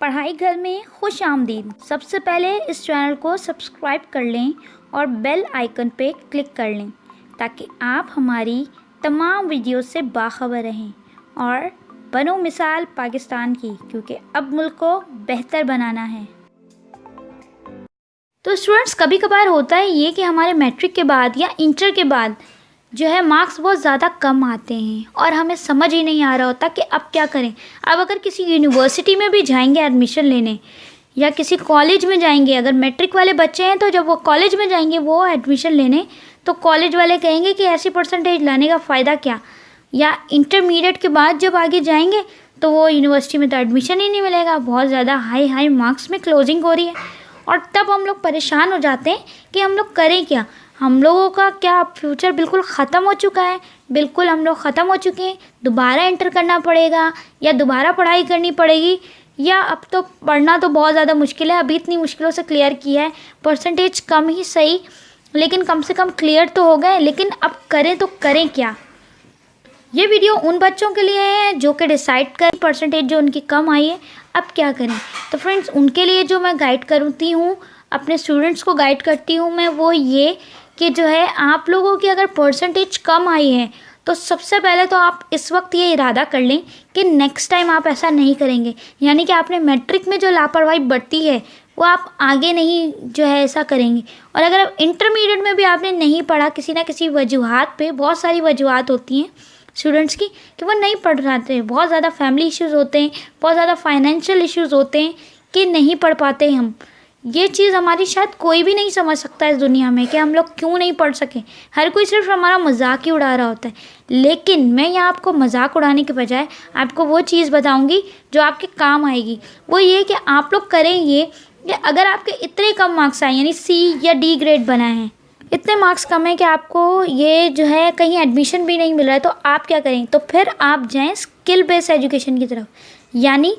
पढ़ाई घर में खुश आमदीद। सबसे पहले इस चैनल को सब्सक्राइब कर लें और बेल आइकन पे क्लिक कर लें ताकि आप हमारी तमाम वीडियो से बाखबर रहें और बनो मिसाल पाकिस्तान की, क्योंकि अब मुल्क को बेहतर बनाना है। तो स्टूडेंट्स, कभी कभार होता है ये कि हमारे मैट्रिक के बाद या इंटर के बाद जो है मार्क्स बहुत ज़्यादा कम आते हैं और हमें समझ ही नहीं आ रहा होता कि अब क्या करें। अब अगर किसी यूनिवर्सिटी में भी जाएंगे एडमिशन लेने या किसी कॉलेज में जाएंगे, अगर मैट्रिक वाले बच्चे हैं तो जब वो कॉलेज में जाएंगे वो एडमिशन लेने, तो कॉलेज वाले कहेंगे कि ऐसी परसेंटेज लाने का फ़ायदा क्या। या इंटरमीडिएट के बाद जब आगे जाएंगे तो वो यूनिवर्सिटी में तो एडमिशन ही नहीं मिलेगा, बहुत ज़्यादा हाई मार्क्स में क्लोजिंग हो रही है। और तब हम लोग परेशान हो जाते हैं कि हम लोग करें क्या। हम लोगों का क्या फ्यूचर बिल्कुल ख़त्म हो चुका है, बिल्कुल हम लोग ख़त्म हो चुके हैं। दोबारा एंटर करना पड़ेगा या दोबारा पढ़ाई करनी पड़ेगी, या अब तो पढ़ना तो बहुत ज़्यादा मुश्किल है। अभी इतनी मुश्किलों से क्लियर किया है, परसेंटेज कम ही सही लेकिन कम से कम क्लियर तो हो गए, लेकिन अब करें तो करें क्या। ये वीडियो उन बच्चों के लिए है जो कि डिसाइड कर परसेंटेज जो उनकी कम आई है अब क्या करें। तो फ्रेंड्स, उनके लिए जो मैं गाइड करती हूँ, अपने स्टूडेंट्स को गाइड करती हूँ मैं, वो ये कि जो है आप लोगों की अगर परसेंटेज कम आई है तो सबसे पहले तो आप इस वक्त ये इरादा कर लें कि नेक्स्ट टाइम आप ऐसा नहीं करेंगे। यानी कि आपने मैट्रिक में जो लापरवाही बरती है वो आप आगे नहीं जो है ऐसा करेंगे। और अगर आप इंटरमीडिएट में भी आपने नहीं पढ़ा किसी ना किसी वजूहात पे, बहुत सारी वजूहात होती हैं स्टूडेंट्स की कि वो नहीं पढ़ पाते, बहुत ज़्यादा फैमिली इश्यूज़ होते हैं, बहुत ज़्यादा फाइनेंशियल इश्यूज़ होते हैं कि नहीं पढ़ पाते हम। ये चीज़ हमारी शायद कोई भी नहीं समझ सकता इस दुनिया में कि हम लोग क्यों नहीं पढ़ सके। हर कोई सिर्फ हमारा मजाक ही उड़ा रहा होता है। लेकिन मैं यहाँ आपको मजाक उड़ाने के बजाय आपको वो चीज़ बताऊँगी जो आपके काम आएगी। वो ये कि आप लोग करें ये कि अगर आपके इतने कम मार्क्स आए, यानी C या D ग्रेड बना है, इतने मार्क्स कम है कि आपको ये जो है कहीं एडमिशन भी नहीं मिल रहा है, तो आप क्या करें, तो फिर आप जाएं स्किल बेस्ड एजुकेशन की तरफ। यानी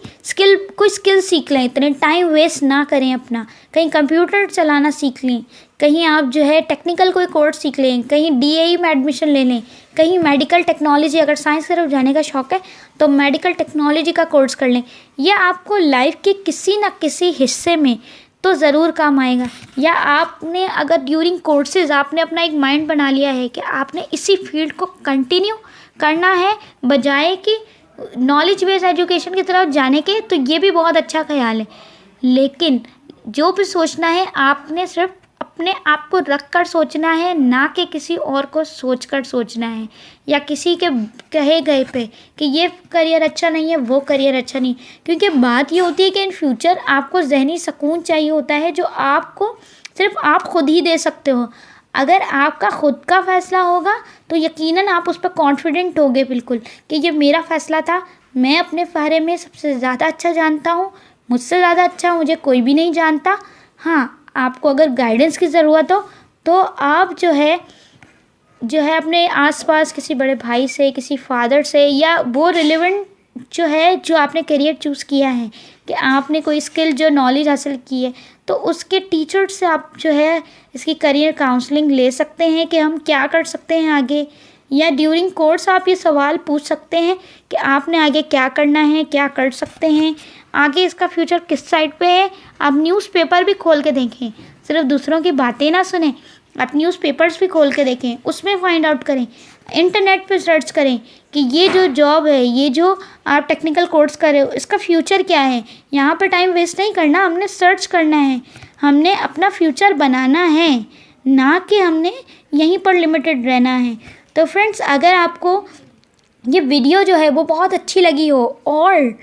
कोई स्किल सीख लें, इतने टाइम वेस्ट ना करें अपना। कहीं कंप्यूटर चलाना सीख लें, कहीं आप जो है टेक्निकल कोई कोर्स सीख लें, कहीं DAE में एडमिशन ले लें, कहीं मेडिकल टेक्नोलॉजी, अगर साइंस की तरफ जाने का शौक़ है तो मेडिकल टेक्नोलॉजी का कोर्स कर लें। यह आपको लाइफ के किसी न किसी हिस्से में तो ज़रूर काम आएगा। या आपने अगर ड्यूरिंग कोर्सेज आपने अपना एक माइंड बना लिया है कि आपने इसी फील्ड को कंटिन्यू करना है बजाय कि नॉलेज बेस्ड एजुकेशन की तरफ जाने के, तो ये भी बहुत अच्छा ख्याल है। लेकिन जो भी सोचना है आपने सिर्फ अपने आप को रख कर सोचना है, ना कि किसी और को सोच कर सोचना है या किसी के कहे गए पे कि ये करियर अच्छा नहीं है, वो करियर अच्छा नहीं। क्योंकि बात ये होती है कि इन फ्यूचर आपको ज़हनी सुकून चाहिए होता है जो आपको सिर्फ आप खुद ही दे सकते हो। अगर आपका खुद का फ़ैसला होगा तो यकीनन आप उस पर कॉन्फिडेंट होगे बिल्कुल कि ये मेरा फ़ैसला था, मैं अपने बारे में सबसे ज़्यादा अच्छा जानता हूँ, मुझसे ज़्यादा अच्छा मुझे कोई भी नहीं जानता। हाँ, आपको अगर गाइडेंस की ज़रूरत हो तो आप जो है अपने आसपास किसी बड़े भाई से, किसी फादर से, या वो रिलेवेंट जो है जो आपने करियर चूज़ किया है कि आपने कोई स्किल जो नॉलेज हासिल की है, तो उसके टीचर से आप जो है इसकी करियर काउंसलिंग ले सकते हैं कि हम क्या कर सकते हैं आगे। या ड्यूरिंग कोर्स आप ये सवाल पूछ सकते हैं कि आपने आगे क्या करना है, क्या कर सकते हैं, आगे इसका फ्यूचर किस साइड पे है। आप न्यूज़पेपर भी खोल के देखें, सिर्फ दूसरों की बातें ना सुनें, आप न्यूज़पेपर्स भी खोल के देखें, उसमें फाइंड आउट करें, इंटरनेट पे सर्च करें कि ये जो जॉब है, ये जो आप टेक्निकल कोर्स कर रहे हो, इसका फ्यूचर क्या है। यहाँ पर टाइम वेस्ट नहीं करना, हमने सर्च करना है, हमने अपना फ्यूचर बनाना है, ना कि हमने यहीं पर लिमिटेड रहना है। तो फ्रेंड्स, अगर आपको ये वीडियो जो है वो बहुत अच्छी लगी हो और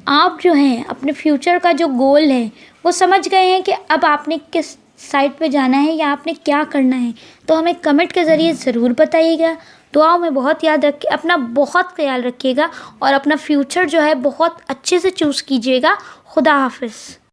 आप जो है अपने फ्यूचर का जो गोल है वो समझ गए हैं कि अब आपने किस साइड पे जाना है या आपने क्या करना है, तो हमें कमेंट के ज़रिए ज़रूर बताइएगा। दुआओं में बहुत याद रखिए, अपना बहुत ख्याल रखिएगा और अपना फ्यूचर जो है बहुत अच्छे से चूज़ कीजिएगा। खुदा हाफिज़।